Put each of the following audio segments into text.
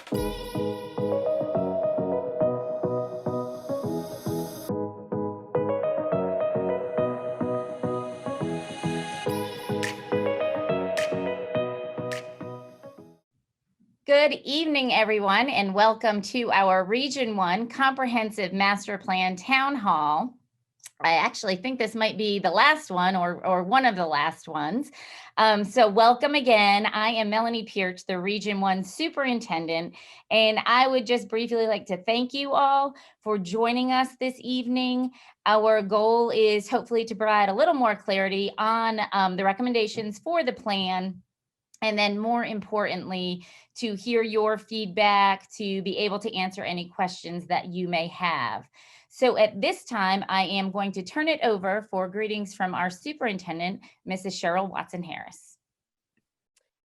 Good evening, everyone, and welcome to our Region 1 Comprehensive Master Plan Town Hall. I actually think this might be the last one or one of the last ones. So welcome again. I am Melanie Pierce, the Region 1 Superintendent, and I would just briefly like to thank you all for joining us this evening. Our goal is hopefully to provide a little more clarity on the recommendations for the plan, and then more importantly, to hear your feedback, to be able to answer any questions that you may have. So at this time, I am going to turn it over for greetings from our superintendent, Mrs. Cheryl Watson-Harris.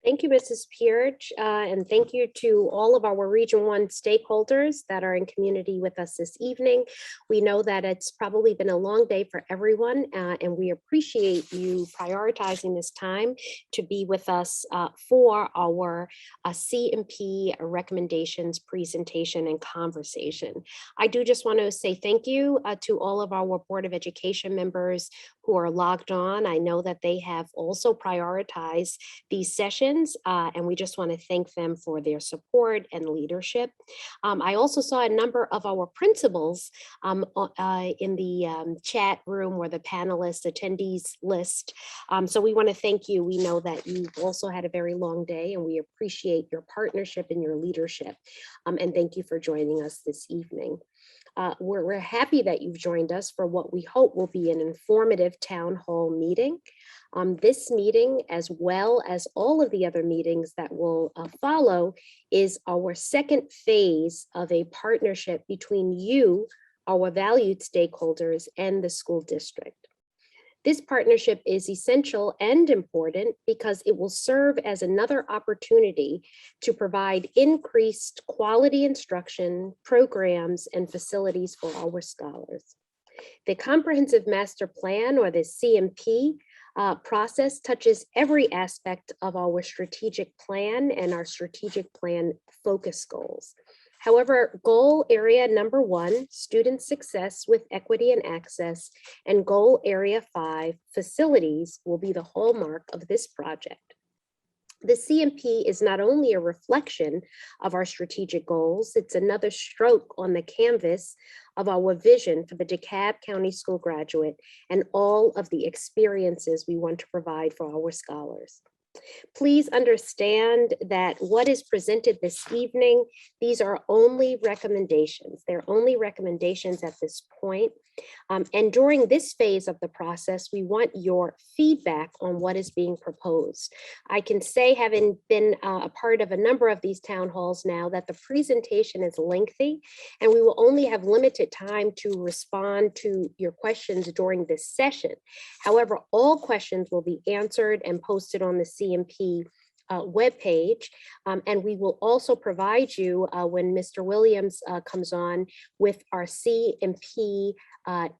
Thank you, Mrs. Pierce, and thank you to all of our Region 1 stakeholders that are in community with us this evening. We know that it's probably been a long day for everyone, and we appreciate you prioritizing this time to be with us for our CMP recommendations, presentation, and conversation. I do just want to say thank you to all of our Board of Education members who are logged on. I know that they have also prioritized these sessions, and we just want to thank them for their support and leadership. I also saw a number of our principals in the chat room or the panelist attendees list. So we want to thank you. We know that you've also had a very long day, and we appreciate your partnership and your leadership. And thank you for joining us this evening. We're happy that you've joined us for what we hope will be an informative town hall meeting. This meeting, as well as all of the other meetings that will follow, is our second phase of a partnership between you, our valued stakeholders, and the school district. This partnership is essential and important because it will serve as another opportunity to provide increased quality instruction, programs, and facilities for our scholars. The Comprehensive Master Plan, or the CMP, process touches every aspect of our strategic plan and our strategic plan focus goals. However, goal area number 1, student success with equity and access, and goal area 5, facilities, will be the hallmark of this project. The CMP is not only a reflection of our strategic goals, it's another stroke on the canvas of our vision for the DeKalb County School graduate and all of the experiences we want to provide for our scholars. Please understand that what is presented this evening, these are only recommendations. They're only recommendations at this point. And during this phase of the process, we want your feedback on what is being proposed. I can say, having been a part of a number of these town halls now, that the presentation is lengthy, and we will only have limited time to respond to your questions during this session. However, all questions will be answered and posted on the CMP webpage, and we will also provide you when Mr. Williams comes on with our CMP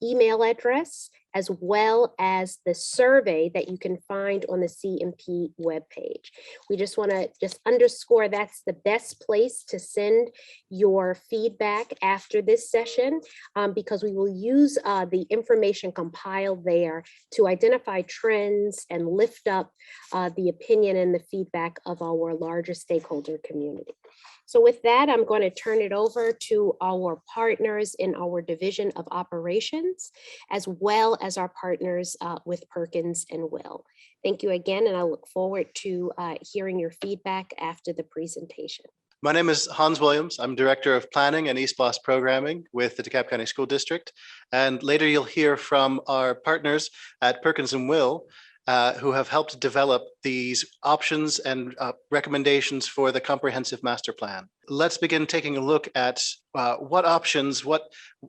email address, as well as the survey that you can find on the CMP webpage. We just want to underscore that's the best place to send your feedback after this session, because we will use the information compiled there to identify trends and lift up the opinion and the feedback of our larger stakeholder community. So with that, I'm going to turn it over to our partners in our Division of Operations, as well as our partners with Perkins and Will. Thank you again, and I look forward to hearing your feedback after the presentation. My name is Hans Williams. I'm Director of Planning and East Boston Programming with the DeKalb County School District. And later you'll hear from our partners at Perkins and Will, who have helped develop these options and recommendations for the comprehensive master plan. Let's begin taking a look at what options, what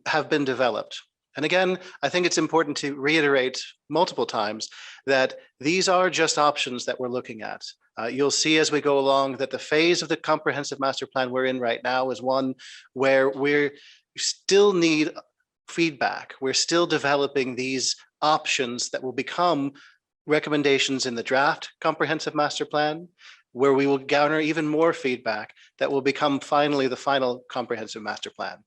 have been developed. And again, I think it's important to reiterate multiple times that these are just options that we're looking at. You'll see as we go along that the phase of the comprehensive master plan we're in right now is one where we still need feedback. We're still developing these options that will become recommendations in the draft comprehensive master plan, where we will garner even more feedback that will become finally the final comprehensive master plan.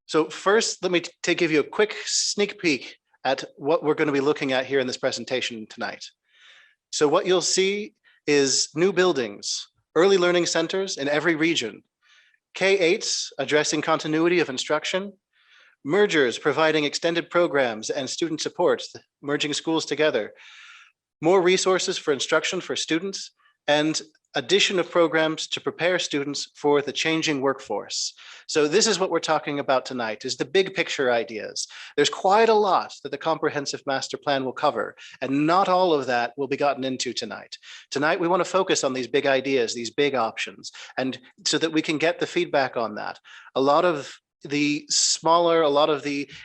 So first, let me give you a quick sneak peek at what we're going to be looking at here in this presentation tonight. So what you'll see is new buildings, early learning centers in every region, K-8s addressing continuity of instruction, mergers providing extended programs and student support, merging schools together, more resources for instruction for students, and addition of programs to prepare students for the changing workforce. So this is what we're talking about tonight, is the big picture ideas. There's quite a lot that the comprehensive master plan will cover, and not all of that will be gotten into tonight. Tonight, we want to focus on these big ideas, these big options, and so that we can get the feedback on that. A lot of the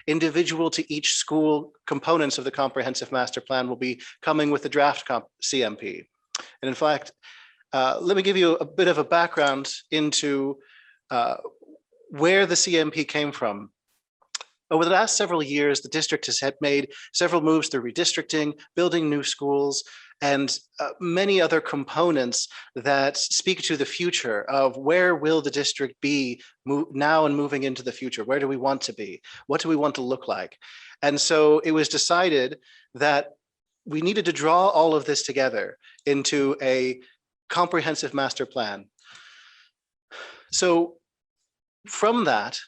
individual to each school components of the comprehensive master plan will be coming with the draft CMP. And in fact, let me give you a bit of a background into where the CMP came from. Over the last several years, the district has made several moves through redistricting, building new schools, and many other components that speak to the future of where will the district be now and moving into the future? Where do we want to be? What do we want to look like? And so it was decided that we needed to draw all of this together into a comprehensive master plan. So from that,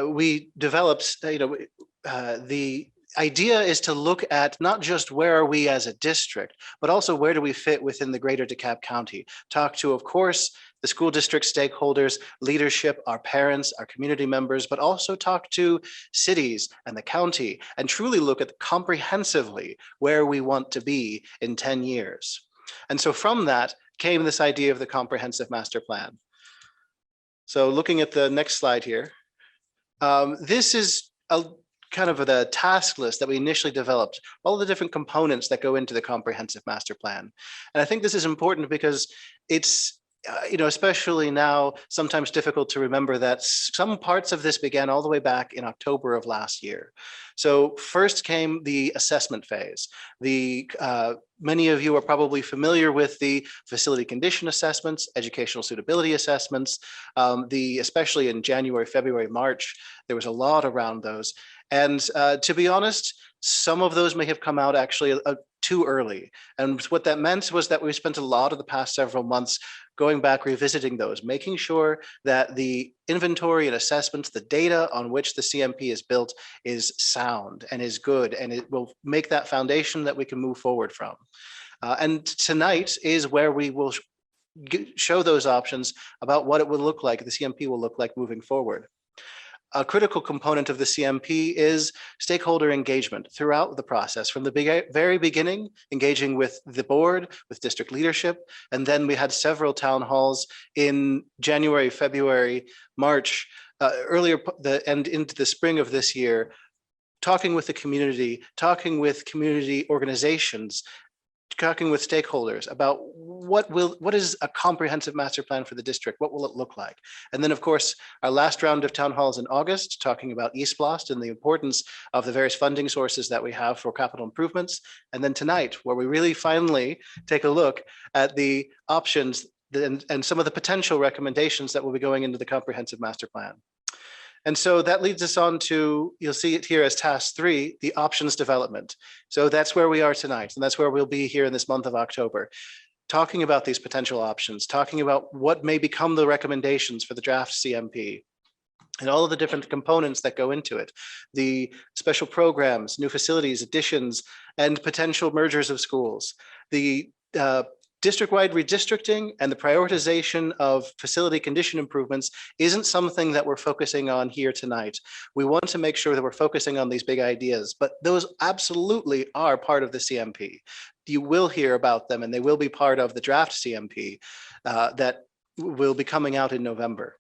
we developed, the idea is to look at not just where are we as a district, but also where do we fit within the greater DeKalb County. Talk to, of course, the school district stakeholders, leadership, our parents, our community members, but also talk to cities and the county and truly look at comprehensively where we want to be in 10 years. And so from that came this idea of the comprehensive master plan. So looking at the next slide here, this is a kind of the task list that we initially developed, all the different components that go into the comprehensive master plan. And I think this is important because it's, especially now, sometimes difficult to remember that some parts of this began all the way back in October of last year. So first came the assessment phase. Many of you are probably familiar with the facility condition assessments, educational suitability assessments, especially in January, February, March, there was a lot around those. And to be honest, some of those may have come out actually too early. And what that meant was that we spent a lot of the past several months going back, revisiting those, making sure that the inventory and assessments, the data on which the CMP is built is sound and is good, and it will make that foundation that we can move forward from. And tonight is where we will show those options about what it will look like, the CMP will look like moving forward. A critical component of the CMP is stakeholder engagement throughout the process, from the very beginning, engaging with the board, with district leadership, and then we had several town halls in January, February, March, and into the spring of this year, talking with the community, talking with community organizations, talking with stakeholders about what is a comprehensive master plan for the district? What will it look like? And then, of course, our last round of town halls in August, talking about East Blast and the importance of the various funding sources that we have for capital improvements. And then tonight, where we really finally take a look at the options and some of the potential recommendations that will be going into the comprehensive master plan. And so that leads us on to, you'll see it here as task 3, the options development. So that's where we are tonight, and that's where we'll be here in this month of October, talking about these potential options, talking about what may become the recommendations for the draft CMP and all of the different components that go into it, the special programs, new facilities, additions, and potential mergers of schools, the district-wide redistricting and the prioritization of facility condition improvements isn't something that we're focusing on here tonight. We want to make sure that we're focusing on these big ideas, but those absolutely are part of the CMP. You will hear about them, and they will be part of the draft CMP that will be coming out in November.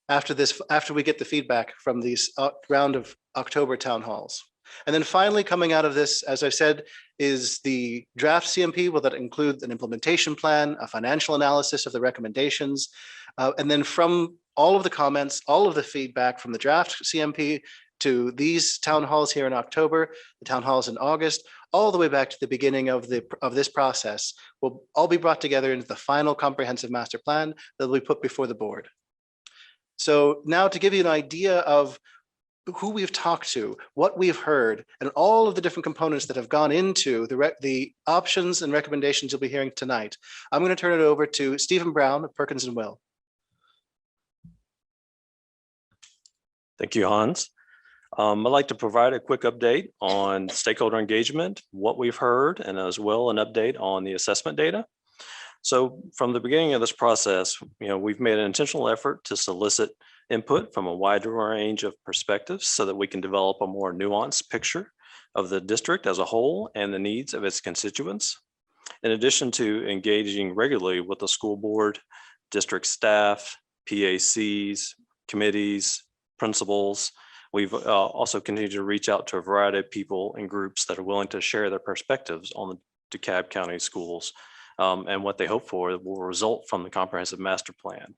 After we get the feedback from these round of October town halls. And then finally, coming out of this, as I said, is the draft CMP. Will that include an implementation plan, a financial analysis of the recommendations, and then from all of the comments, all of the feedback from the draft CMP to these town halls here in October, the town halls in August, all the way back to the beginning of this process will all be brought together into the final comprehensive master plan that will be put before the board. So now to give you an idea of who we've talked to, what we've heard, and all of the different components that have gone into the options and recommendations you'll be hearing tonight, I'm going to turn it over to Stephen Brown of Perkins and Will. Thank you, Hans. I'd like to provide a quick update on stakeholder engagement, what we've heard, and as well an update on the assessment data. So from the beginning of this process, we've made an intentional effort to solicit input from a wide range of perspectives so that we can develop a more nuanced picture of the district as a whole and the needs of its constituents. In addition to engaging regularly with the school board, district staff, PACs, committees, principals, we've also continued to reach out to a variety of people and groups that are willing to share their perspectives on the DeKalb County schools and what they hope for will result from the comprehensive master plan.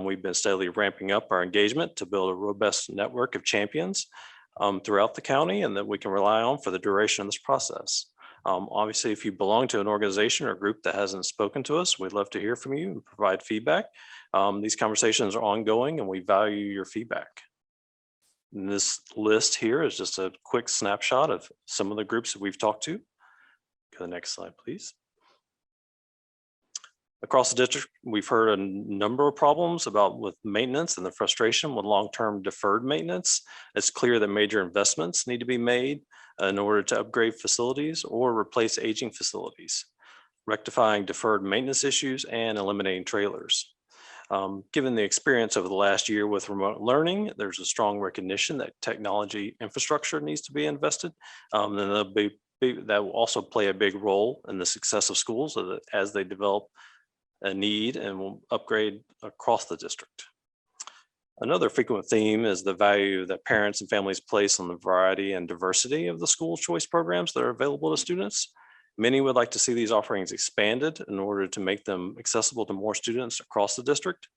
We've been steadily ramping up our engagement to build a robust network of champions throughout the county and that we can rely on for the duration of this process. Obviously, if you belong to an organization or group that hasn't spoken to us, we'd love to hear from you and provide feedback. These conversations are ongoing and we value your feedback. And this list here is just a quick snapshot of some of the groups that we've talked to. Go to the next slide, please. Across the district, we've heard a number of problems with maintenance and the frustration with long-term deferred maintenance. It's clear that major investments need to be made in order to upgrade facilities or replace aging facilities, rectifying deferred maintenance issues and eliminating trailers. Given the experience over the last year with remote learning, there's a strong recognition that technology infrastructure needs to be invested. And that will also play a big role in the success of schools as they develop a need and will upgrade across the district. Another frequent theme is the value that parents and families place on the variety and diversity of the school choice programs that are available to students. Many would like to see these offerings expanded in order to make them accessible to more students across the district.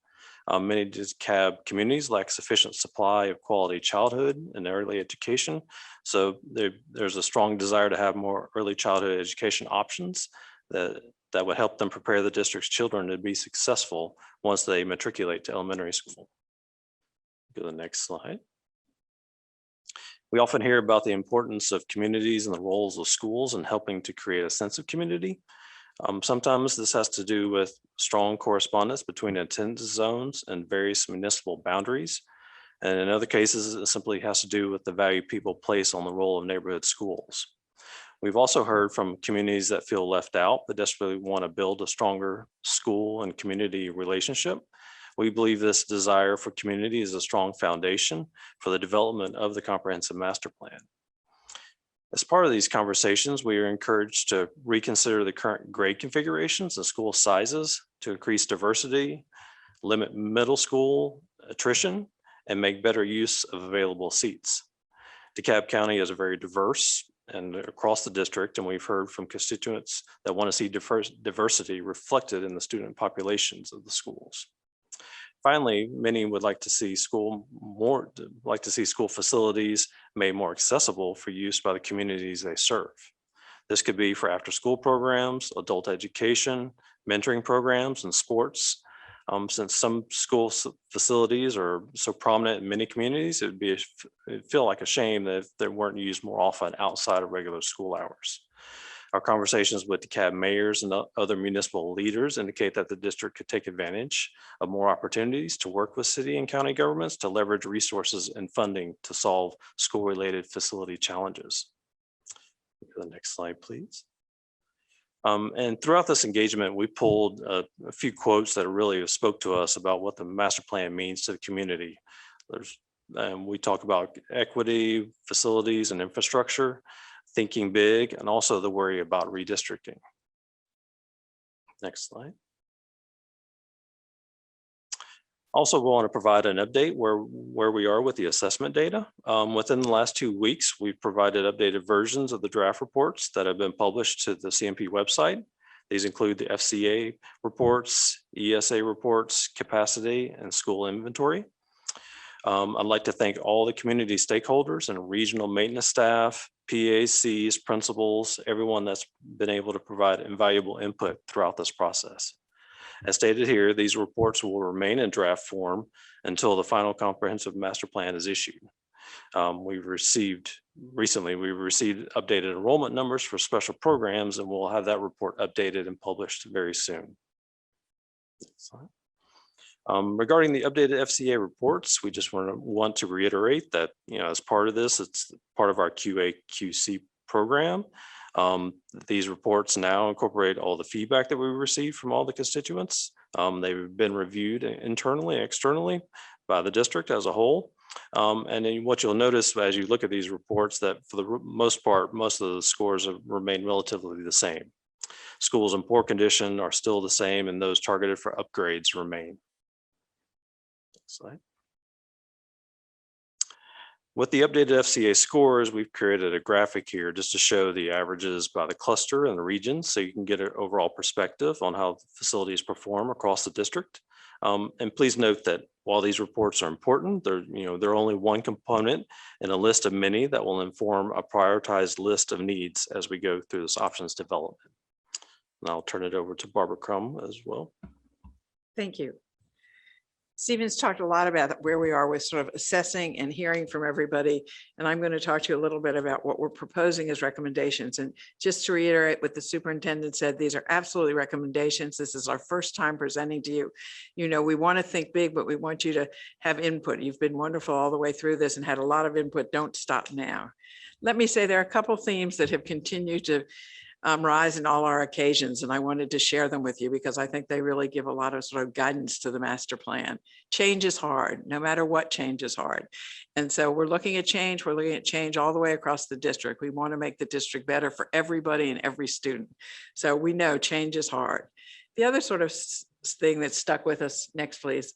Many DeKalb communities lack sufficient supply of quality childhood and early education. So there's a strong desire to have more early childhood education options that would help them prepare the district's children to be successful once they matriculate to elementary school. Go to the next slide. We often hear about the importance of communities and the roles of schools in helping to create a sense of community. Sometimes this has to do with strong correspondence between attendance zones and various municipal boundaries. And in other cases, it simply has to do with the value people place on the role of neighborhood schools. We've also heard from communities that feel left out but desperately want to build a stronger school and community relationship. We believe this desire for community is a strong foundation for the development of the comprehensive master plan. As part of these conversations, we are encouraged to reconsider the current grade configurations and school sizes to increase diversity, limit middle school attrition, and make better use of available seats. DeKalb County is a very diverse and across the district, and we've heard from constituents that want to see diversity reflected in the student populations of the schools. Finally, many would like to see school facilities made more accessible for use by the communities they serve. This could be for after-school programs, adult education, mentoring programs, and sports. Since some school facilities are so prominent in many communities, it'd feel like a shame that if they weren't used more often outside of regular school hours. Our conversations with DeKalb mayors and other municipal leaders indicate that the district could take advantage of more opportunities to work with city and county governments to leverage resources and funding to solve school-related facility challenges. Go to the next slide, please. And throughout this engagement, we pulled a few quotes that really spoke to us about what the master plan means to the community. We talk about equity, facilities, and infrastructure, thinking big, and also the worry about redistricting. Next slide. Also, we want to provide an update where we are with the assessment data. Within the last 2 weeks, we've provided updated versions of the draft reports that have been published to the CMP website. These include the FCA reports, ESA reports, capacity, and school inventory. I'd like to thank all the community stakeholders and regional maintenance staff, PACs, principals, everyone that's been able to provide invaluable input throughout this process. As stated here, these reports will remain in draft form until the final comprehensive master plan is issued. Recently we received updated enrollment numbers for special programs, and we'll have that report updated and published very soon. Next slide. Regarding the updated FCA reports, we just want to reiterate that, as part of this, it's part of our QA/QC program. These reports now incorporate all the feedback that we received from all the constituents. They've been reviewed internally and externally by the district as a whole. And then what you'll notice as you look at these reports, that for the most part, most of the scores have remained relatively the same. Schools in poor condition are still the same, and those targeted for upgrades remain. Next slide. With the updated FCA scores, we've created a graphic here just to show the averages by the cluster and the region, so you can get an overall perspective on how facilities perform across the district. And please note that while these reports are important, they're only one component in a list of many that will inform a prioritized list of needs as we go through this options development. And I'll turn it over to Barbara Crum as well. Thank you. Stephen's talked a lot about where we are with sort of assessing and hearing from everybody. And I'm going to talk to you a little bit about what we're proposing as recommendations. And just to reiterate what the superintendent said, these are absolutely recommendations. This is our first time presenting to you. We want to think big, but we want you to have input. You've been wonderful all the way through this and had a lot of input. Don't stop now. Let me say there are a couple themes that have continued to rise in all our occasions, and I wanted to share them with you because I think they really give a lot of sort of guidance to the master plan. Change is hard, no matter what, change is hard. And so we're looking at change. We're looking at change all the way across the district. We want to make the district better for everybody and every student. So we know change is hard. The other sort of thing that stuck with us, next please,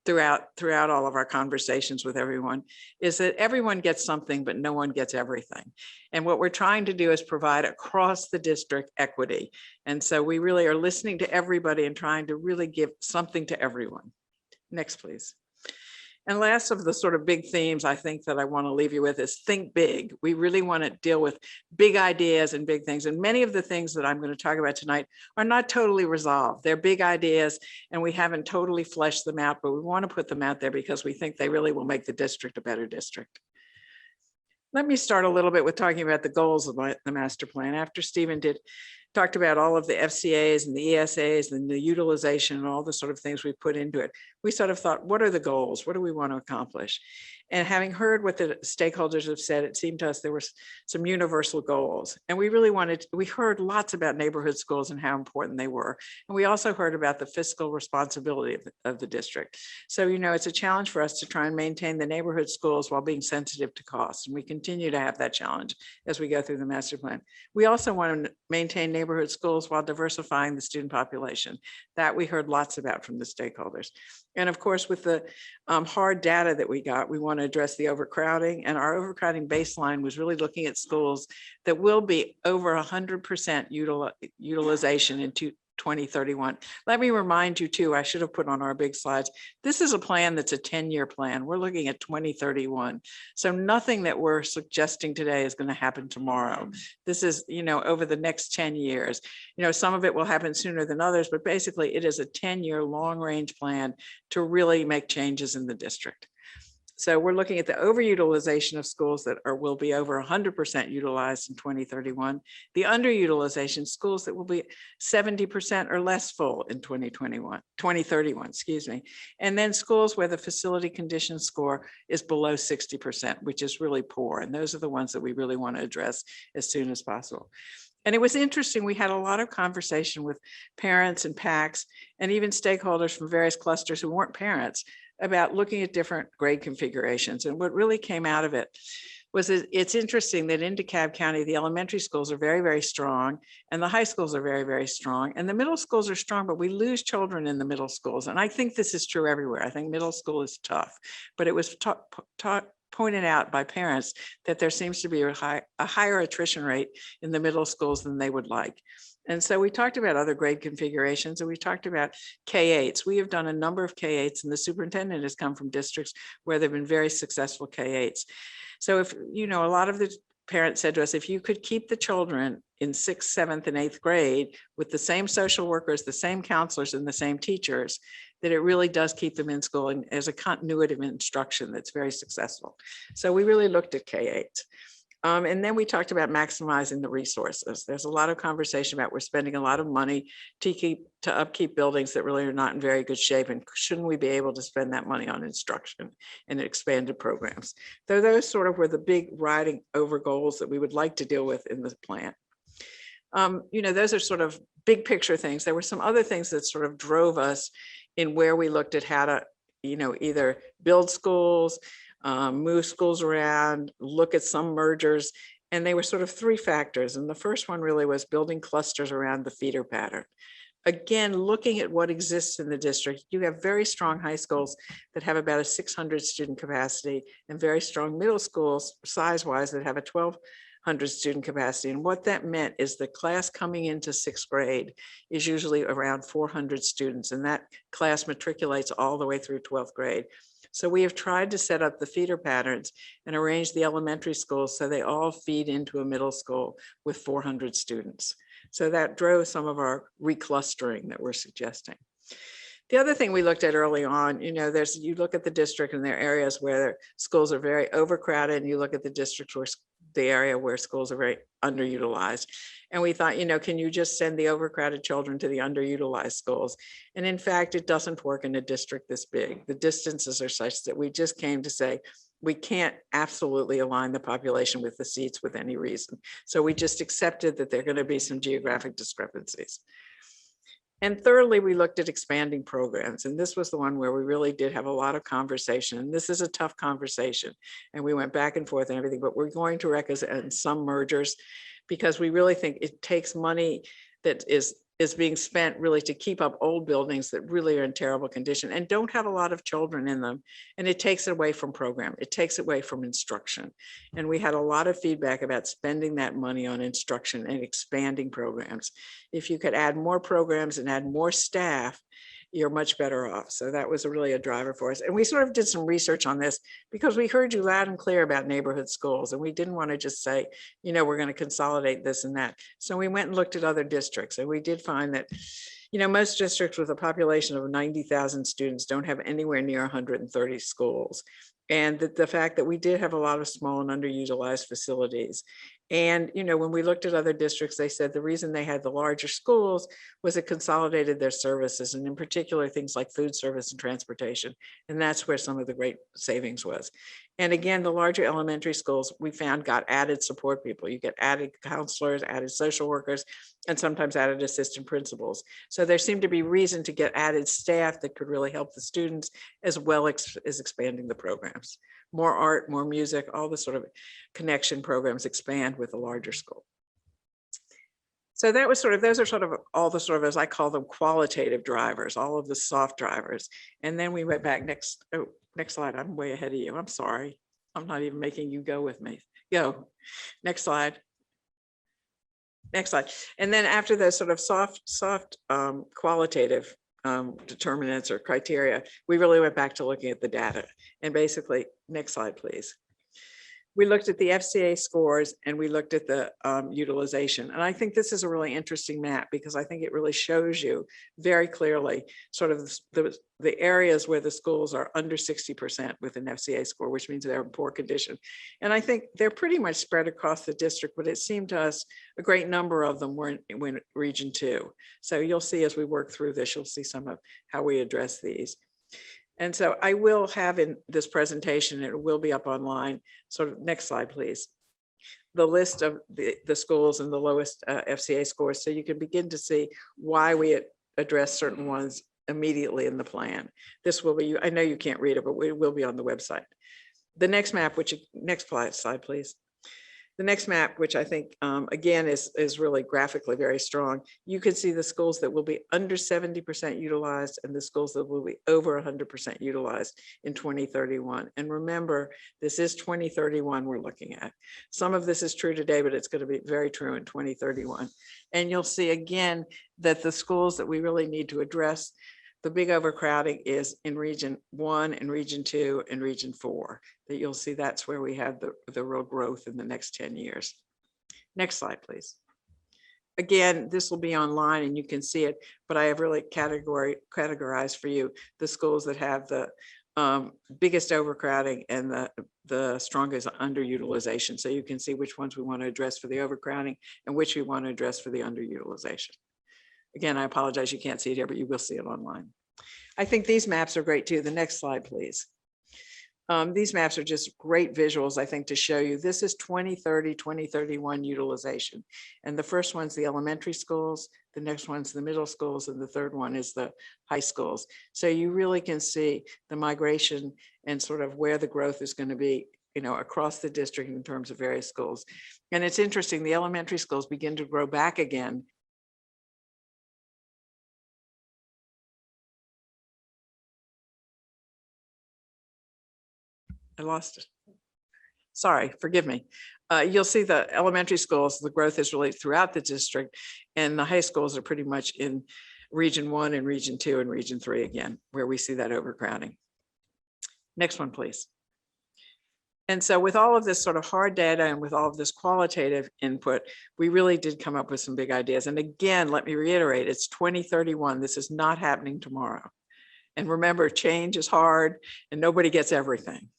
throughout all of our conversations with everyone, is that everyone gets something, but no one gets everything. And what we're trying to do is provide across the district equity. And so we really are listening to everybody and trying to really give something to everyone. Next, please. And last of the sort of big themes I think that I want to leave you with is think big. We really want to deal with big ideas and big things. And many of the things that I'm going to talk about tonight are not totally resolved. They're big ideas and we haven't totally fleshed them out, but we want to put them out there because we think they really will make the district a better district. Let me start a little bit with talking about the goals of the master plan. After Stephen talked about all of the FCAs and the ESAs and the utilization and all the sort of things we put into it, we sort of thought, what are the goals? What do we want to accomplish? And having heard what the stakeholders have said, it seemed to us there were some universal goals. And we heard lots about neighborhood schools and how important they were. And we also heard about the fiscal responsibility of the district. So, it's a challenge for us to try and maintain the neighborhood schools while being sensitive to costs. And we continue to have that challenge as we go through the master plan. We also want to maintain neighborhood schools while diversifying the student population. That we heard lots about from the stakeholders. And of course, with the hard data that we got, we want to address the overcrowding, and our overcrowding baseline was really looking at schools that will be over 100% utilization in 2031. Let me remind you too, I should have put on our big slides, this is a plan that's a 10-year plan. We're looking at 2031. So nothing that we're suggesting today is going to happen tomorrow. This is, over the next 10 years. Some of it will happen sooner than others, but basically it is a 10-year long-range plan to really make changes in the district. So we're looking at the overutilization of schools that will be over 100% utilized in 2031. The underutilization, schools that will be 70% or less full in 2031, excuse me. And then schools where the facility condition score is below 60%, which is really poor. And those are the ones that we really want to address as soon as possible. And it was interesting, we had a lot of conversation with parents and PACs and even stakeholders from various clusters who weren't parents about looking at different grade configurations. And what really came out of it was it's interesting that in DeKalb County, the elementary schools are very, very strong and the high schools are very, very strong. And the middle schools are strong, but we lose children in the middle schools. And I think this is true everywhere. I think middle school is tough, but it was pointed out by parents that there seems to be a higher attrition rate in the middle schools than they would like. And so we talked about other grade configurations, and we talked about K-8s. We have done a number of K-8s, and the superintendent has come from districts where they've been very successful K-8s. So if, you know, a lot of the parents said to us, if you could keep the children in 6th, 7th, and 8th grade with the same social workers, the same counselors, and the same teachers, that it really does keep them in school and as a continuity of instruction that's very successful. So we really looked at K-8. And then we talked about maximizing the resources. There's a lot of conversation about we're spending a lot of money to upkeep buildings that really are not in very good shape. And shouldn't we be able to spend that money on instruction and expanded programs? So those sort of were the big riding over goals that we would like to deal with in the plan. You know, those are sort of big picture things. There were some other things that sort of drove us in where we looked at how to, you know, either build schools, move schools around, look at some mergers, and they were sort of 3 factors. And the first one really was building clusters around the feeder pattern. Again, looking at what exists in the district, you have very strong high schools that have about a 600 student capacity and very strong middle schools size-wise that have a 1,200 student capacity. And what that meant is the class coming into 6th grade is usually around 400 students, and that class matriculates all the way through 12th grade. So we have tried to set up the feeder patterns and arrange the elementary schools so they all feed into a middle school with 400 students. So that drove some of our reclustering that we're suggesting. The other thing we looked at early on, you know, you look at the district and there are areas where schools are very overcrowded, and you look at the districts where the area where schools are very underutilized. And we thought, you know, can you just send the overcrowded children to the underutilized schools? And in fact, it doesn't work in a district this big. The distances are such that we just came to say, we can't absolutely align the population with the seats with any reason. So we just accepted that there are going to be some geographic discrepancies. And thirdly, we looked at expanding programs. And this was the one where we really did have a lot of conversation. And this is a tough conversation. And we went back and forth and everything, but we're going to recommend some mergers because we really think it takes money that is being spent really to keep up old buildings that really are in terrible condition and don't have a lot of children in them. And it takes it away from program. It takes it away from instruction. And we had a lot of feedback about spending that money on instruction and expanding programs. If you could add more programs and add more staff, you're much better off. So that was really a driver for us. And we sort of did some research on this because we heard you loud and clear about neighborhood schools. And we didn't want to just say, you know, we're going to consolidate this and that. So we went and looked at other districts, and we did find that, you know, most districts with a population of 90,000 students don't have anywhere near 130 schools. And the fact that we did have a lot of small and underutilized facilities. And, you know, when we looked at other districts, they said the reason they had the larger schools was it consolidated their services, and in particular, things like food service and transportation. And that's where some of the great savings was. And again, the larger elementary schools we found got added support people. You get added counselors, added social workers, and sometimes added assistant principals. So there seemed to be reason to get added staff that could really help the students as well as expanding the programs. More art, more music, all the sort of connection programs expand with a larger school. So that was sort of, those are sort of all the sort of, as I call them, qualitative drivers, all of the soft drivers. And then we went back next slide. I'm way ahead of you. I'm sorry. I'm not even making you go with me. Go. Next slide. Next slide. And then after the sort of soft qualitative determinants or criteria, we really went back to looking at the data. And basically, next slide, please. We looked at the FCA scores and we looked at the utilization. And I think this is a really interesting map because I think it really shows you very clearly sort of the areas where the schools are under 60% with an FCA score, which means they're in poor condition. And I think they're pretty much spread across the district, but it seemed to us a great number of them were in region 2. So you'll see as we work through this, you'll see some of how we address these. And so I will have in this presentation, it will be up online. So next slide, please. The list of the schools and the lowest FCA scores. So you can begin to see why we address certain ones immediately in the plan. This will be, I know you can't read it, but it will be on the website. The next map, next slide, please. The next map, which I think, again, is really graphically very strong. You can see the schools that will be under 70% utilized and the schools that will be over 100% utilized in 2031. And remember, this is 2031 we're looking at. Some of this is true today, but it's going to be very true in 2031. And you'll see again that the schools that we really need to address, the big overcrowding is in Region 1 and Region 2 and Region 4. That you'll see that's where we have the real growth in the next 10 years. Next slide, please. Again, this will be online and you can see it, but I have really categorized for you the schools that have the biggest overcrowding and the strongest underutilization. So you can see which ones we want to address for the overcrowding and which we want to address for the underutilization. Again, I apologize, you can't see it here, but you will see it online. I think these maps are great too. The next slide, please. These maps are just great visuals, I think, to show you. This is 2030, 2031 utilization. And the first one's the elementary schools, the next one's the middle schools, and the third one is the high schools. So you really can see the migration and sort of where the growth is going to be, you know, across the district in terms of various schools. And it's interesting, the elementary schools begin to grow back again. I lost it. Sorry, forgive me. You'll see the elementary schools, the growth is really throughout the district, and the high schools are pretty much in Region 1 and Region 2 and Region 3 again, where we see that overcrowding. Next one, please. And so with all of this sort of hard data and with all of this qualitative input, we really did come up with some big ideas. And again, let me reiterate, it's 2031. This is not happening tomorrow. And remember, change is hard and nobody gets everything.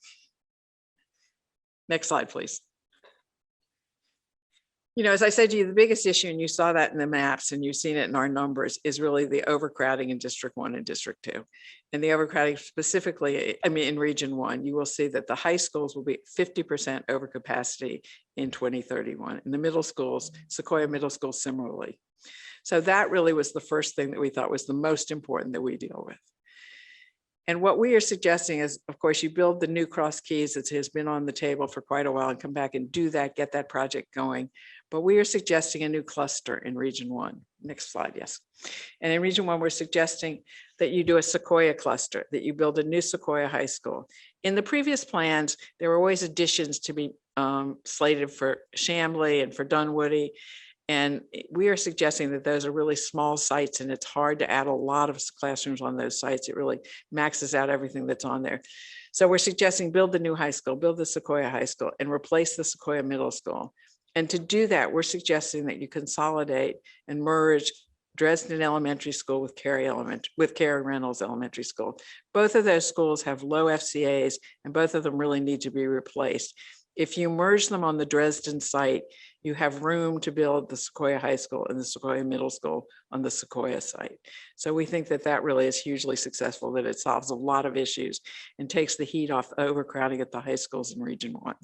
Next slide, please. You know, as I said to you, the biggest issue, and you saw that in the maps and you've seen it in our numbers, is really the overcrowding in District 1 and District 2. And the overcrowding specifically, I mean, in Region 1, you will see that the high schools will be 50% over capacity in 2031. In the middle schools, Sequoia Middle School similarly. So that really was the first thing that we thought was the most important that we deal with. And what we are suggesting is, of course, you build the new Cross Keys that has been on the table for quite a while and come back and do that, get that project going. But we are suggesting a new cluster in Region 1. Next slide, yes. And in Region 1, we're suggesting that you do a Sequoia cluster, that you build a new Sequoia High School. In the previous plans, there were always additions to be slated for Chamblee and for Dunwoody. And we are suggesting that those are really small sites and it's hard to add a lot of classrooms on those sites. It really maxes out everything that's on there. So we're suggesting build the new high school, build the Sequoia High School and replace the Sequoia Middle School. And to do that, we're suggesting that you consolidate and merge Dresden Elementary School with Cary Reynolds Elementary School. Both of those schools have low FCAs and both of them really need to be replaced. If you merge them on the Dresden site, you have room to build the Sequoia High School and the Sequoia Middle School on the Sequoia site. So we think that that really is hugely successful, that it solves a lot of issues and takes the heat off overcrowding at the high schools in Region 1.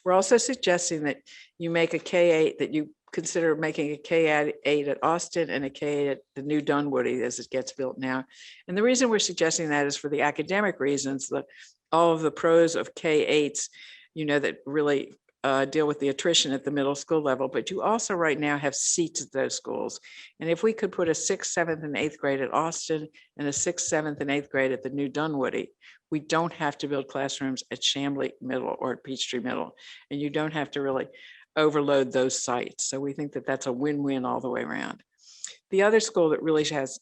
We're also suggesting that you make a K-8, that you consider making a K-8 at Austin and a K-8 at the new Dunwoody as it gets built now. And the reason we're suggesting that is for the academic reasons, that all of the pros of K-8s, you know, that really deal with the attrition at the middle school level, but you also right now have seats at those schools. And if we could put a 6th, 7th, and 8th grade at Austin and a 6th, 7th, and 8th grade at the new Dunwoody, we don't have to build classrooms at Chamblee Middle or at Peachtree Middle, and you don't have to really overload those sites. So we think that that's a win-win all the way around. The other school that really has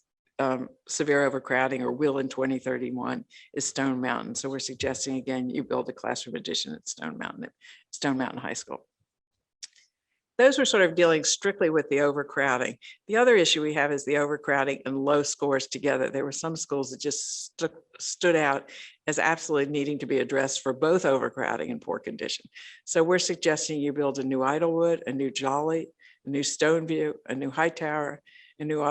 severe overcrowding or will in 2031 is Stone Mountain. So we're suggesting again, you build a classroom addition at Stone Mountain High School. Those were sort of dealing strictly with the overcrowding. The other issue we have is the overcrowding and low scores together. There were some schools that just stood out as absolutely needing to be addressed for both overcrowding and poor condition. So we're suggesting you build a new Idlewood, a new Jolly, a new Stoneview, a new Hightower, a new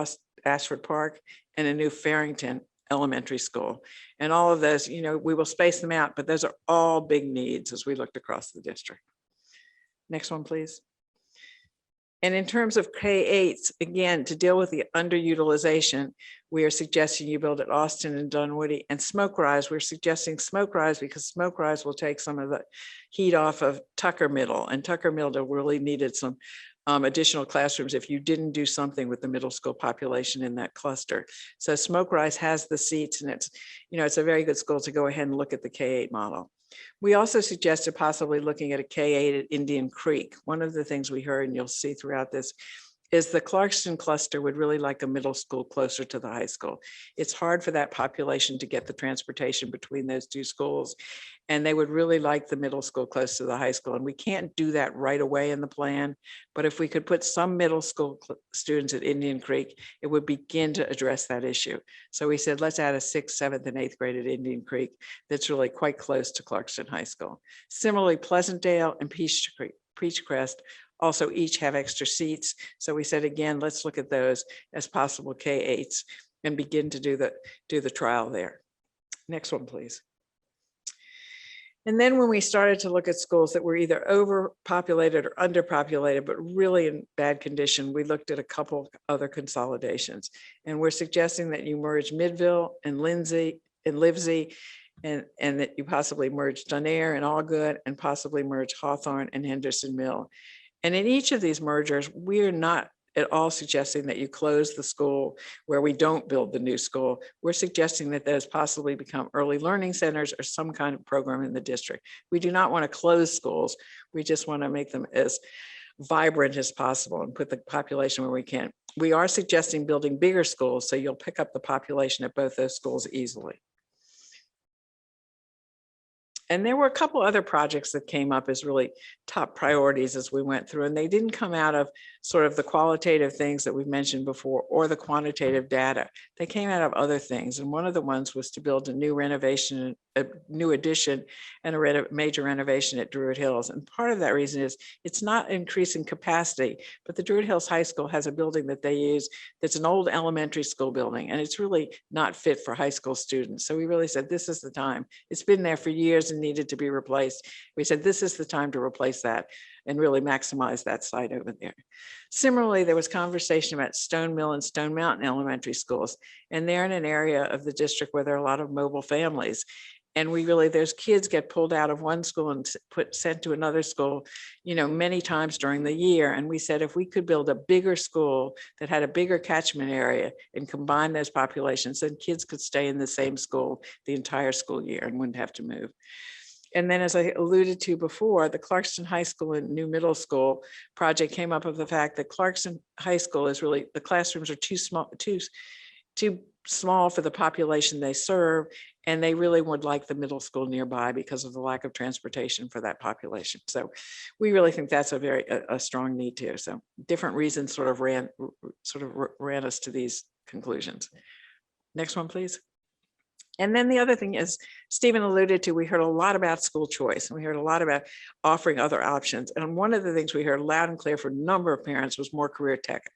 Ashford Park, and a new Farrington Elementary School. And all of those, you know, we will space them out, but those are all big needs as we looked across the district. Next one, please. And in terms of K-8s, again, to deal with the underutilization, we are suggesting you build at Austin and Dunwoody, and Smoke Rise. We're suggesting Smoke Rise because Smoke Rise will take some of the heat off of Tucker Middle, and Tucker Middle really needed some additional classrooms if you didn't do something with the middle school population in that cluster. So Smoke Rise has the seats, and it's a very good school to go ahead and look at the K-8 model. We also suggested possibly looking at a K-8 at Indian Creek. One of the things we heard, and you'll see throughout this, is the Clarkston cluster would really like a middle school closer to the high school. It's hard for that population to get the transportation between those two schools, and they would really like the middle school close to the high school. And we can't do that right away in the plan, but if we could put some middle school students at Indian Creek, it would begin to address that issue. So we said, let's add a 6th, 7th, and 8th grade at Indian Creek that's really quite close to Clarkston High School. Similarly, Pleasantdale and Peachcrest also each have extra seats. So we said, again, let's look at those as possible K-8s and begin to do the trial there. Next one, please. And then when we started to look at schools that were either overpopulated or underpopulated, but really in bad condition, we looked at a couple other consolidations. And we're suggesting that you merge Midville and Livesey, and that you possibly merge Dunair and Allgood, and possibly merge Hawthorne and Henderson Mill. And in each of these mergers, we're not at all suggesting that you close the school where we don't build the new school. We're suggesting that those possibly become early learning centers or some kind of program in the district. We do not want to close schools. We just want to make them as vibrant as possible and put the population where we can. We are suggesting building bigger schools so you'll pick up the population at both those schools easily. And there were a couple other projects that came up as really top priorities as we went through, and they didn't come out of sort of the qualitative things that we've mentioned before or the quantitative data. They came out of other things. And one of the ones was to build a new renovation, a new addition, and a major renovation at Druid Hills. And part of that reason is it's not increasing capacity, but the Druid Hills High School has a building that they use that's an old elementary school building, and it's really not fit for high school students. So we really said, this is the time. It's been there for years and needed to be replaced. We said, this is the time to replace that and really maximize that site over there. Similarly, there was conversation about Stone Mill and Stone Mountain elementary schools, and they're in an area of the district where there are a lot of mobile families. And those kids get pulled out of one school and sent to another school, many times during the year. And we said, if we could build a bigger school that had a bigger catchment area and combine those populations, then kids could stay in the same school the entire school year and wouldn't have to move. And then, as I alluded to before, the Clarkston High School and new middle school project came up of the fact that Clarkston High School is really, the classrooms are too small for the population they serve. And they really would like the middle school nearby because of the lack of transportation for that population. So we really think that's a strong need too. So different reasons sort of ran us to these conclusions. Next one, please. And then the other thing is, Stephen alluded to, we heard a lot about school choice, and we heard a lot about offering other options. And one of the things we heard loud and clear from a number of parents was more career tech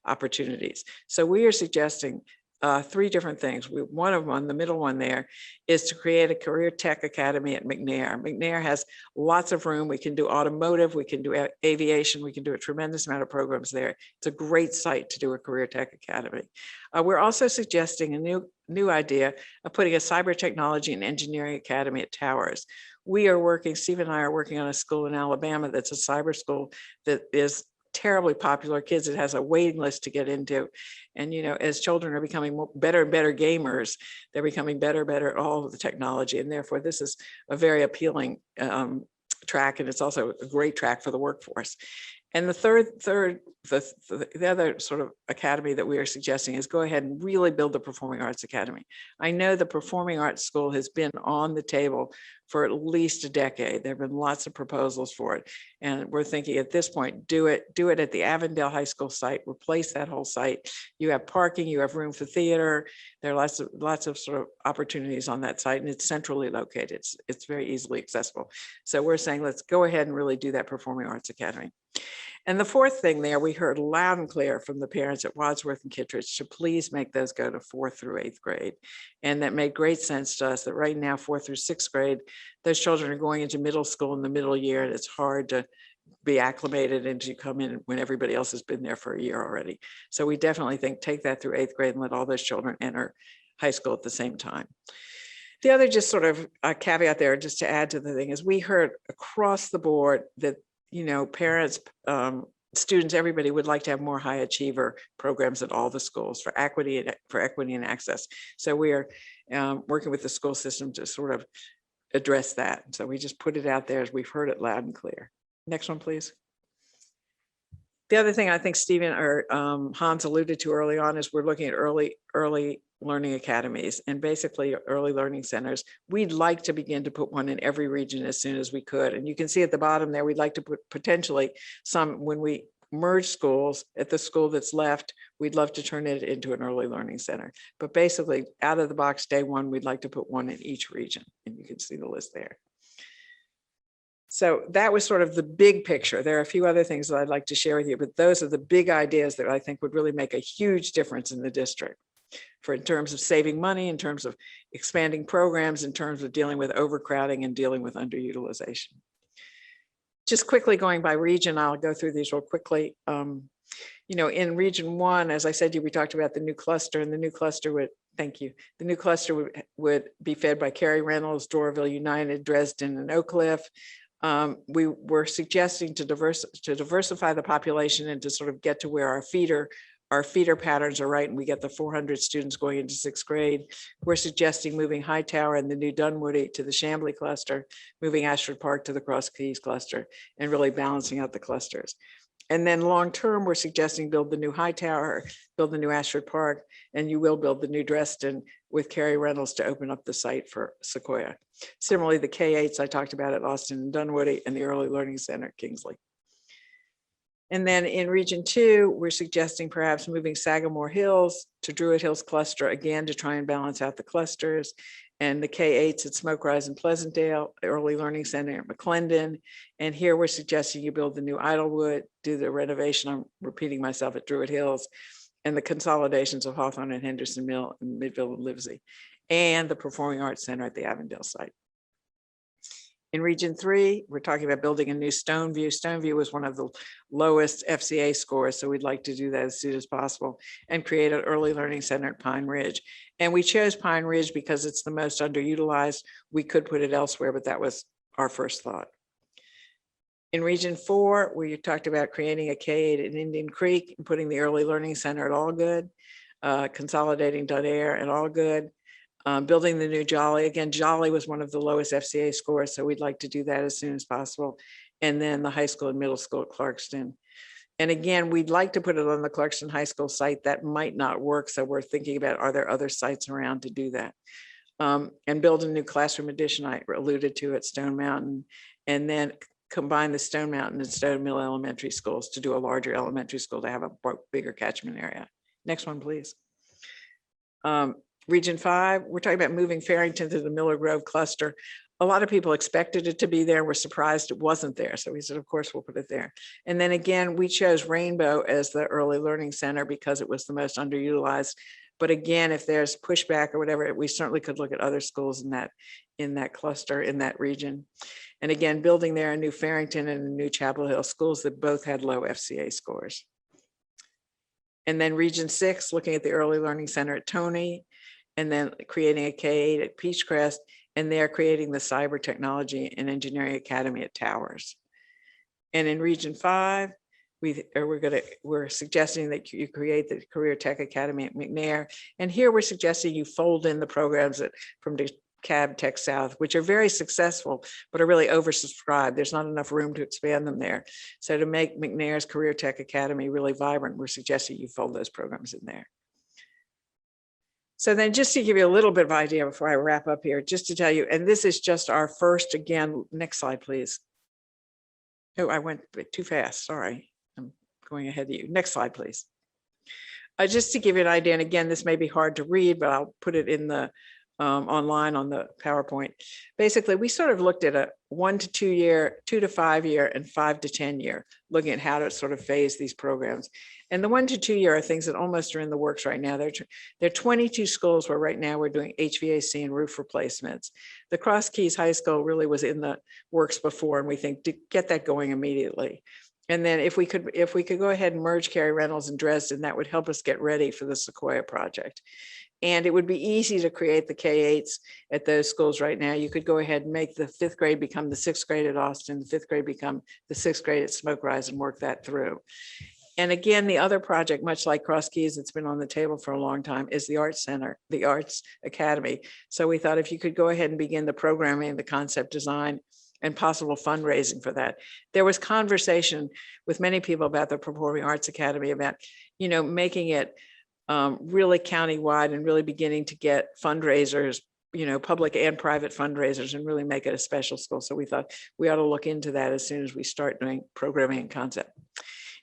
opportunities. So we are suggesting 3 different things. One of them, the middle one there, is to create a career tech academy at McNair. McNair has lots of room. We can do automotive, we can do aviation, we can do a tremendous amount of programs there. It's a great site to do a career tech academy. We're also suggesting a new idea of putting a cyber technology and engineering academy at Towers. Steve and I are working on a school in Alabama that's a cyber school that is terribly popular. Kids, it has a waiting list to get into. And, as children are becoming better and better gamers, they're becoming better at all of the technology. And therefore, this is a very appealing track. And it's also a great track for the workforce. And the other sort of academy that we are suggesting is go ahead and really build the Performing Arts Academy. I know the Performing Arts School has been on the table for at least a decade. There have been lots of proposals for it. And we're thinking at this point, do it at the Avondale High School site, replace that whole site. You have parking, you have room for theater. There are lots of sort of opportunities on that site, and it's centrally located. It's very easily accessible. So we're saying, let's go ahead and really do that Performing Arts Academy. And the fourth thing there, we heard loud and clear from the parents at Wadsworth and Kittredge to please make those go to 4th through 8th grade. And that made great sense to us that right now, 4th through 6th grade, those children are going into middle school in the middle year, and it's hard to be acclimated and to come in when everybody else has been there for a year already. So we definitely think take that through 8th grade and let all those children enter high school at the same time. The other just sort of a caveat there, just to add to the thing, is we heard across the board that, you know, parents, students, everybody would like to have more high achiever programs at all the schools for equity and access. So we are working with the school system to sort of address that. So we just put it out there as we've heard it loud and clear. Next one, please. The other thing I think Stephen or Hans alluded to early on is we're looking at early learning academies and basically early learning centers. We'd like to begin to put one in every region as soon as we could. And you can see at the bottom there, we'd like to put potentially some, when we merge schools at the school that's left, we'd love to turn it into an early learning center. But basically out of the box, day one, we'd like to put one in each region. And you can see the list there. So that was sort of the big picture. There are a few other things that I'd like to share with you, but those are the big ideas that I think would really make a huge difference in the district in terms of saving money, in terms of expanding programs, in terms of dealing with overcrowding and dealing with underutilization. Just quickly going by region, I'll go through these real quickly. You know, in region 1, as I said to you, we talked about the new cluster, and the new cluster would, thank you, the new cluster would be fed by Cary Reynolds, Doraville United, Dresden, and Oak Cliff. We were suggesting to diversify the population and to sort of get to where our feeder patterns are right, and we get the 400 students going into 6th grade. We're suggesting moving Hightower and the new Dunwoody to the Chamblee cluster, moving Ashford Park to the Cross Keys cluster, and really balancing out the clusters. And then long-term, we're suggesting build the new Hightower, build the new Ashford Park, and you will build the new Dresden with Cary Reynolds to open up the site for Sequoia. Similarly, the K-8s I talked about at Austin and Dunwoody, and the Early Learning Center at Kingsley. And then in region 2, we're suggesting perhaps moving Sagamore Hills to Druid Hills cluster, again, to try and balance out the clusters, and the K-8s at Smoke Rise and Pleasantdale, Early Learning Center at McClendon. And here we're suggesting you build the new Idlewood, do the renovation, I'm repeating myself, at Druid Hills, and the consolidations of Hawthorne and Henderson Mill and Midville and Livesey, and the Performing Arts Center at the Avondale site. In region 3, we're talking about building a new Stoneview. Stoneview was one of the lowest FCA scores, so we'd like to do that as soon as possible and create an early learning center at Pine Ridge. And we chose Pine Ridge because it's the most underutilized. We could put it elsewhere, but that was our first thought. In region 4, we talked about creating a K-8 in Indian Creek and putting the early learning center at Allgood, consolidating Dudare at Allgood. Building the new Jolly. Again, Jolly was one of the lowest FCA scores, so we'd like to do that as soon as possible. And then the high school and middle school at Clarkston. And again, we'd like to put it on the Clarkston High School site. That might not work, so we're thinking about, are there other sites around to do that? And build a new classroom addition I alluded to at Stone Mountain, and then combine the Stone Mountain and Stone Mill elementary schools to do a larger elementary school to have a bigger catchment area. Next one, please. Region 5, we're talking about moving Farrington to the Miller Grove cluster. A lot of people expected it to be there. We're surprised it wasn't there. So we said, of course, we'll put it there. And then again, we chose Rainbow as the early learning center because it was the most underutilized. But again, if there's pushback or whatever, we certainly could look at other schools in that cluster, in that region. And again, building there a new Farrington and a new Chapel Hill schools that both had low FCA scores. And then region 6, looking at the early learning center at Tony, and then creating a K-8 at Peachcrest, and they're creating the Cyber Technology and Engineering Academy at Towers. And in region 5, we're suggesting that you create the Career Tech Academy at McNair. And here we're suggesting you fold in the programs from DeKalb Tech South, which are very successful, but are really oversubscribed. There's not enough room to expand them there. So to make McNair's Career Tech Academy really vibrant, we're suggesting you fold those programs in there. So then just to give you a little bit of idea before I wrap up here, just to tell you, and this is just our first, again, next slide, please. Oh, I went too fast. Sorry, I'm going ahead of you. Next slide, please. Just to give you an idea, and again, this may be hard to read, but I'll put it in the online on the PowerPoint. Basically, we sort of looked at a 1 to 2 year, 2 to 5 year, and 5 to 10 year, looking at how to sort of phase these programs. And the 1 to 2 year are things that almost are in the works right now. There are 22 schools where right now we're doing HVAC and roof replacements. The Cross Keys High School really was in the works before, and we think to get that going immediately. And then if we could go ahead and merge Cary Reynolds and Dresden, that would help us get ready for the Sequoia project. And it would be easy to create the K-8s at those schools right now. You could go ahead and make the 5th grade become the 6th grade at Austin, the 5th grade become the 6th grade at Smoke Rise, and work that through. And again, the other project, much like Cross Keys, that's been on the table for a long time, is the Arts Center, the Arts Academy. So we thought if you could go ahead and begin the programming, the concept design, and possible fundraising for that. There was conversation with many people about the Performing Arts Academy about, making it really countywide and really beginning to get fundraisers, public and private fundraisers, and really make it a special school. So we thought we ought to look into that as soon as we start doing programming and concept.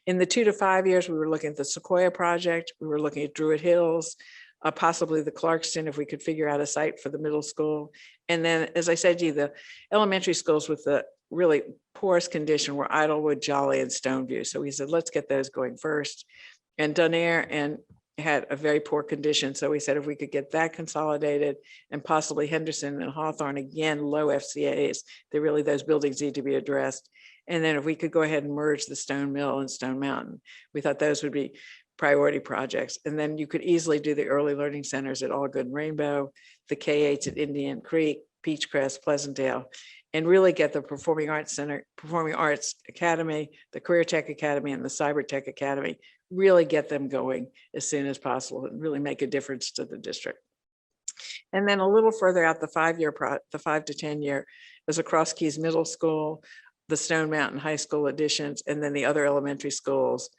In the 2 to 5 years, we were looking at the Sequoia project. We were looking at Druid Hills, possibly the Clarkston, if we could figure out a site for the middle school. And then, as I said to you, the elementary schools with the really poorest condition were Idlewood, Jolly, and Stoneview. So we said, let's get those going first. And Dunair and had a very poor condition. So we said if we could get that consolidated, and possibly Henderson and Hawthorne, again, low FCAs, those buildings need to be addressed. And then if we could go ahead and merge the Stone Mill and Stone Mountain, we thought those would be priority projects. And then you could easily do the early learning centers at All Good and Rainbow, the K-8s at Indian Creek, Peachcrest, Pleasantdale, and really get the Performing Arts Center, Performing Arts Academy, the Career Tech Academy, and the Cyber Tech Academy, really get them going as soon as possible and really make a difference to the district. And then a little further out, the 5 to 10 year is across Keys Middle School, the Stone Mountain High School additions, and then the other elementary schools,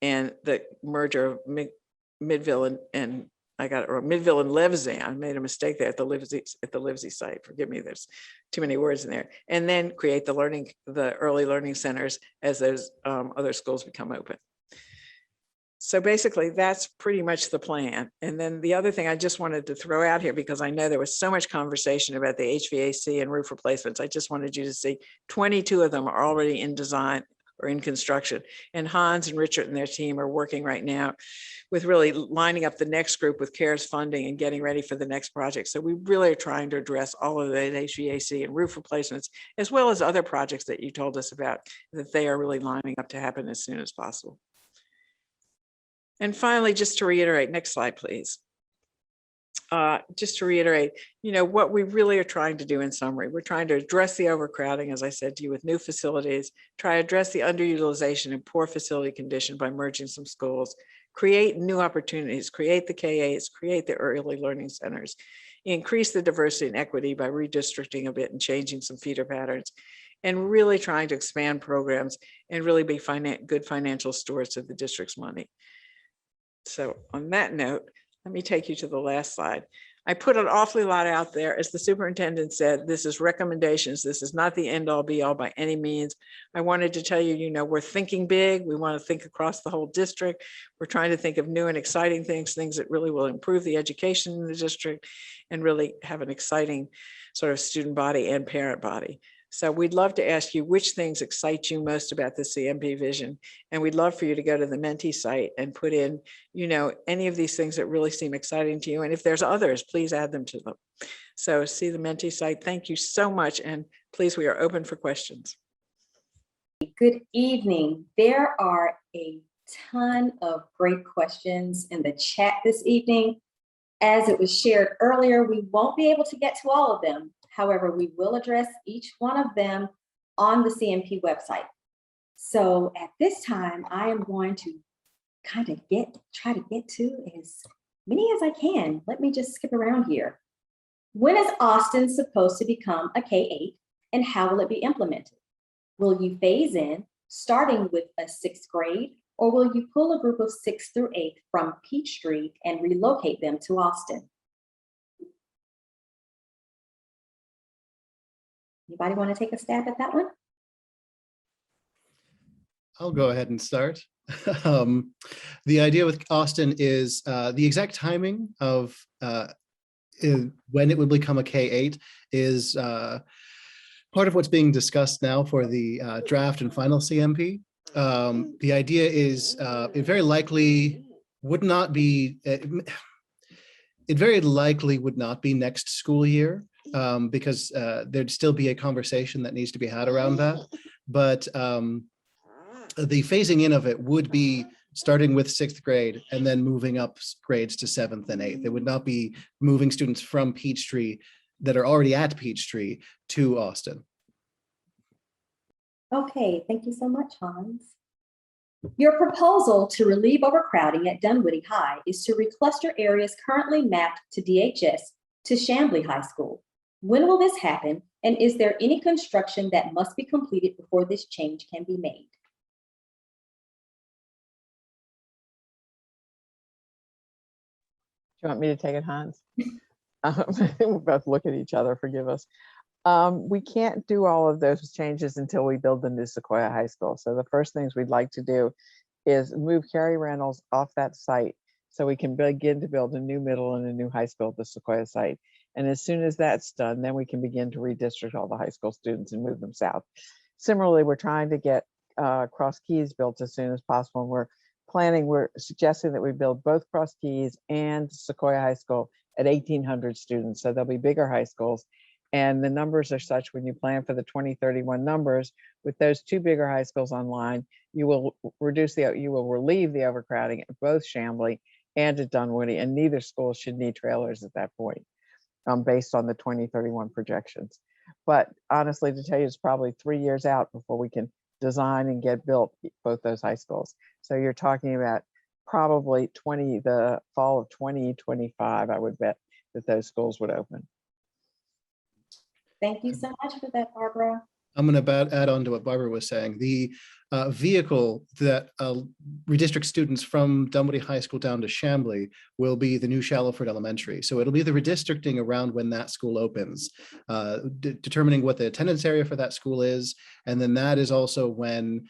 and the merger of Midville and I got it wrong, Midville and Livesey. I made a mistake there at the Livesey site. Forgive me, there's too many words in there. And then create the early learning centers as those other schools become open. So basically, that's pretty much the plan. And then the other thing I just wanted to throw out here, because I know there was so much conversation about the HVAC and roof replacements, I just wanted you to see 22 of them are already in design or in construction. And Hans and Richard and their team are working right now with really lining up the next group with CARES funding and getting ready for the next project. So we really are trying to address all of the HVAC and roof replacements, as well as other projects that you told us about, that they are really lining up to happen as soon as possible. And finally, just to reiterate, next slide, please. Just to reiterate, what we really are trying to do in summary, we're trying to address the overcrowding, as I said to you, with new facilities, try to address the underutilization and poor facility condition by merging some schools, create new opportunities, create the K-8s, create the early learning centers, increase the diversity and equity by redistricting a bit and changing some feeder patterns, and really trying to expand programs and really be good financial stewards of the district's money. So on that note, let me take you to the last slide. I put an awfully lot out there. As the superintendent said, this is recommendations. This is not the end all be all by any means. I wanted to tell you, we're thinking big. We want to think across the whole district. We're trying to think of new and exciting things that really will improve the education in the district and really have an exciting sort of student body and parent body. So we'd love to ask you which things excite you most about the CMP vision. And we'd love for you to go to the Menti site and put in, any of these things that really seem exciting to you. And if there's others, please add them to them. So see the Menti site. Thank you so much. And please, we are open for questions. Good evening. There are a ton of great questions in the chat this evening. As it was shared earlier, we won't be able to get to all of them. However, we will address each one of them on the CMP website. So at this time, I am going to kind of try to get to as many as I can. Let me just skip around here. When is Austin supposed to become a K-8 and how will it be implemented? Will you phase in starting with a 6th grade, or will you pull a group of 6th through 8th from Peachtree and relocate them to Austin? Anybody want to take a stab at that one? I'll go ahead and start. The idea with Austin is the exact timing of when it would become a K-8 is part of what's being discussed now for the draft and final CMP. The idea is it very likely would not be, it very likely would not be next school year because there'd still be a conversation that needs to be had around that. But the phasing in of it would be starting with 6th grade and then moving up grades to 7th and 8th. It would not be moving students from Peachtree that are already at Peachtree to Austin. Okay, thank you so much, Hans. Your proposal to relieve overcrowding at Dunwoody High is to recluster areas currently mapped to DHS to Chamblee High School. When will this happen? And is there any construction that must be completed before this change can be made? Do you want me to take it, Hans? We'll both look at each other, forgive us. We can't do all of those changes until we build the new Sequoia High School. So the first things we'd like to do is move Carrie Reynolds off that site so we can begin to build a new middle and a new high school at the Sequoia site. And as soon as that's done, then we can begin to redistrict all the high school students and move them south. Similarly, we're trying to get Cross Keys built as soon as possible. And we're suggesting that we build both Cross Keys and Sequoia High School at 1,800 students. So there'll be bigger high schools. And the numbers are such when you plan for the 2031 numbers, with those 2 bigger high schools online, you will relieve the overcrowding at both Chamblee and at Dunwoody, and neither school should need trailers at that point, based on the 2031 projections. But honestly, to tell you, it's probably 3 years out before we can design and get built both those high schools. So you're talking about probably the fall of 2025, I would bet that those schools would open. Thank you so much for that, Barbara. I'm going to add on to what Barbara was saying. The vehicle that redistricts students from Dunwoody High School down to Chamblee will be the new Shallowford Elementary. So it'll be the redistricting around when that school opens, determining what the attendance area for that school is. And then that is also when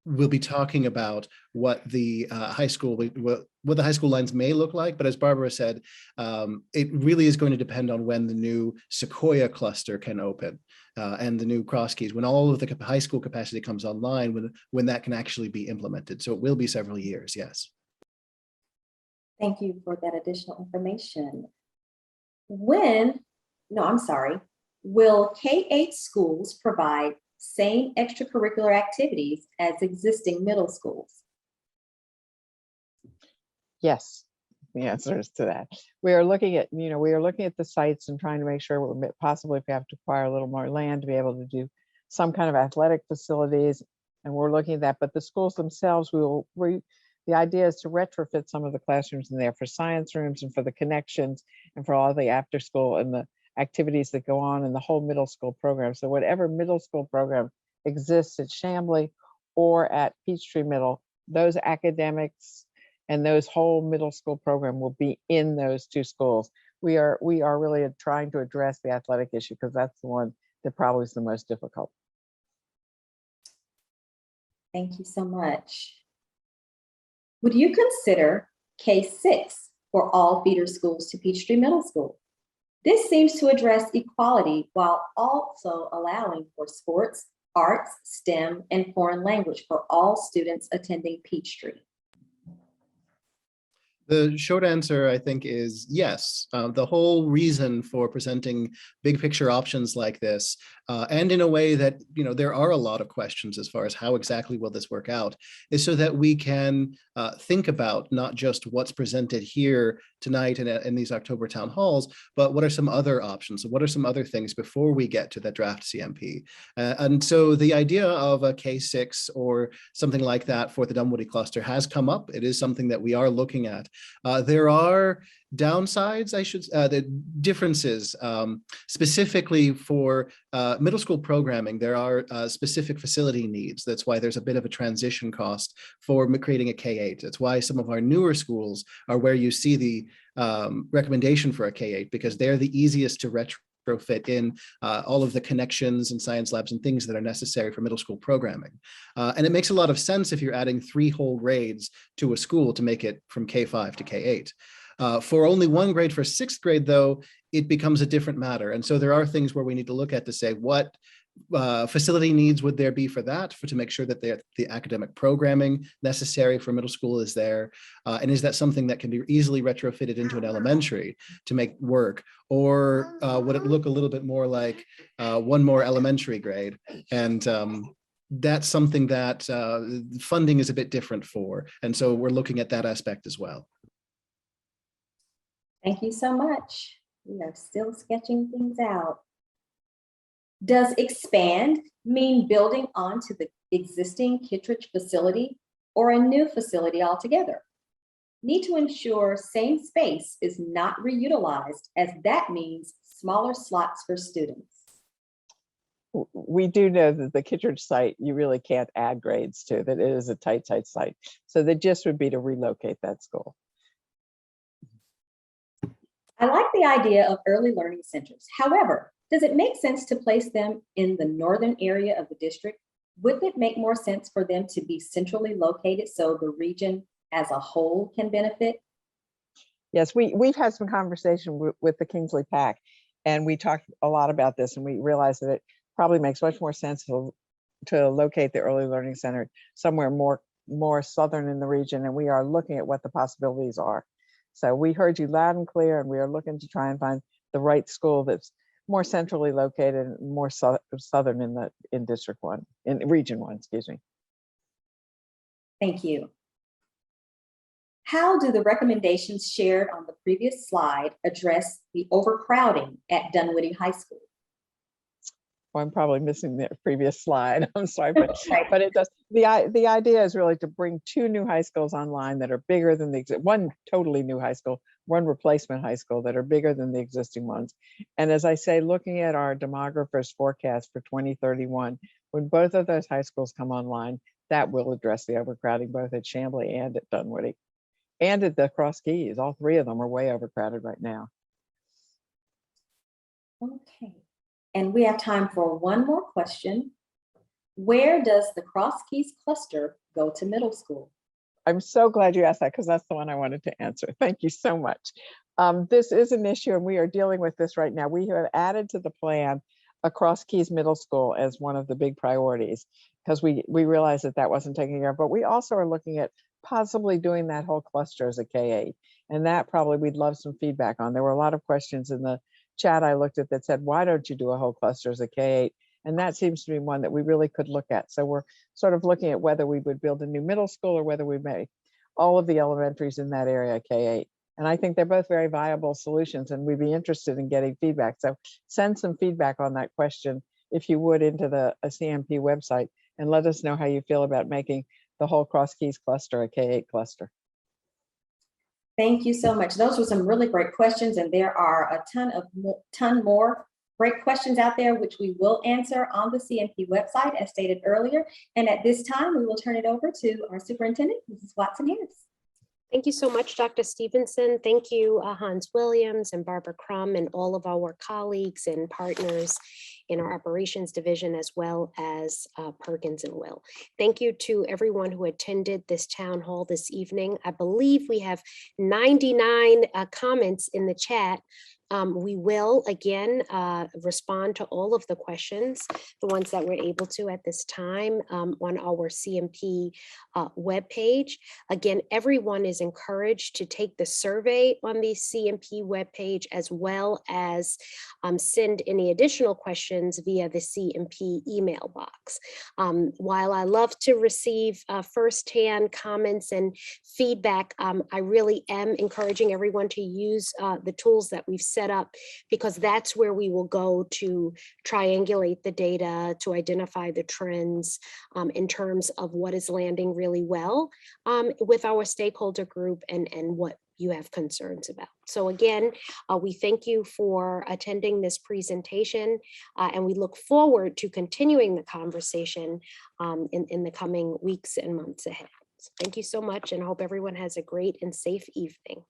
we'll be talking about what the high school lines may look like. But as Barbara said, it really is going to depend on when the new Sequoia cluster can open and the new Cross Keys, when all of the high school capacity comes online, when that can actually be implemented. So it will be several years, yes. Thank you for that additional information. Will K-8 schools provide same extracurricular activities as existing middle schools? Yes, the answer is to that. We are looking at the sites and trying to make sure we're possibly, if we have to acquire a little more land, to be able to do some kind of athletic facilities. And we're looking at that, but the schools themselves, the idea is to retrofit some of the classrooms in there for science rooms and for the connections and for all the after school and the activities that go on in the whole middle school program. So whatever middle school program exists at Chamblee or at Peachtree Middle, those academics and those whole middle school program will be in those 2 schools. We are really trying to address the athletic issue because that's the one that probably is the most difficult. Thank you so much. Would you consider K-6 for all feeder schools to Peachtree Middle School? This seems to address equality while also allowing for sports, arts, STEM, and foreign language for all students attending Peachtree. The short answer, I think, is yes. The whole reason for presenting big picture options like this, and in a way that, there are a lot of questions as far as how exactly will this work out, is so that we can think about not just what's presented here tonight in these October town halls, but what are some other options? What are some other things before we get to the draft CMP? And so the idea of a K-6 or something like that for the Dunwoody cluster has come up. It is something that we are looking at. There are downsides, the differences, specifically for middle school programming. There are specific facility needs. That's why there's a bit of a transition cost for creating a K-8. That's why some of our newer schools are where you see the recommendation for a K-8, because they're the easiest to retrofit in all of the connections and science labs and things that are necessary for middle school programming. And it makes a lot of sense if you're adding 3 whole grades to a school to make it from K-5 to K-8. For only one grade for sixth grade, though, it becomes a different matter. And so there are things where we need to look at to say what facility needs would there be for that, to make sure that the academic programming necessary for middle school is there, and is that something that can be easily retrofitted into an elementary to make work, or would it look a little bit more like one more elementary grade? And that's something that funding is a bit different for, and so we're looking at that aspect as well. Thank you so much. We are still sketching things out. Does expand mean building onto the existing Kittredge facility or a new facility altogether? Need to ensure same space is not reutilized, as that means smaller slots for students. We do know that the Kittredge site, you really can't add grades to, that it is a tight site. So the gist would be to relocate that school. I like the idea of early learning centers. However, does it make sense to place them in the northern area of the district? Wouldn't it make more sense for them to be centrally located so the region as a whole can benefit? Yes, we've had some conversation with the Kingsley PAC, and we talked a lot about this, and we realized that it probably makes much more sense to locate the early learning center somewhere more southern in the region, and we are looking at what the possibilities are. So we heard you loud and clear, and we are looking to try and find the right school that's more centrally located, more southern in District 1, in Region 1, excuse me. Thank you. How do the recommendations shared on the previous slide address the overcrowding at Dunwoody High School? Well, I'm probably missing the previous slide. I'm sorry, but Right. but it does. The idea is really to bring 2 new high schools online that are bigger than one totally new high school, one replacement high school that are bigger than the existing ones. And as I say, looking at our demographer's forecast for 2031, when both of those high schools come online, that will address the overcrowding both at Chamblee and at Dunwoody. And at the Cross Keys, all 3 of them are way overcrowded right now. Okay. And we have time for one more question. Where does the Cross Keys cluster go to middle school? I'm so glad you asked that, because that's the one I wanted to answer. Thank you so much. This is an issue, and we are dealing with this right now. We have added to the plan a Cross Keys Middle School as one of the big priorities, because we realized that wasn't taken care of. But we also are looking at possibly doing that whole cluster as a K-8, and that probably we'd love some feedback on. There were a lot of questions in the chat I looked at that said, why don't you do a whole cluster as a K-8? And that seems to be one that we really could look at. So we're sort of looking at whether we would build a new middle school or whether we make all of the elementaries in that area K-8. And I think they're both very viable solutions, and we'd be interested in getting feedback. So send some feedback on that question, if you would, into the CMP website, and let us know how you feel about making the whole Cross Keys cluster a K-8 cluster. Thank you so much. Those were some really great questions, and there are a ton more great questions out there, which we will answer on the CMP website, as stated earlier. And at this time, we will turn it over to our superintendent, Mrs. Watson-Harris. Thank you so much, Dr. Stevenson. Thank you, Hans Williams and Barbara Crum, and all of our colleagues and partners in our operations division, as well as Perkins and Will. Thank you to everyone who attended this town hall this evening. I believe we have 99 comments in the chat. We will again respond to all of the questions, the ones that we're able to at this time, on our CMP webpage. Again, everyone is encouraged to take the survey on the CMP webpage, as well as send any additional questions via the CMP email box. While I love to receive firsthand comments and feedback, I really am encouraging everyone to use the tools that we've set up, because that's where we will go to triangulate the data, to identify the trends in terms of what is landing really well with our stakeholder group, and what you have concerns about. So again, we thank you for attending this presentation, and we look forward to continuing the conversation in the coming weeks and months ahead. So thank you so much, and I hope everyone has a great and safe evening.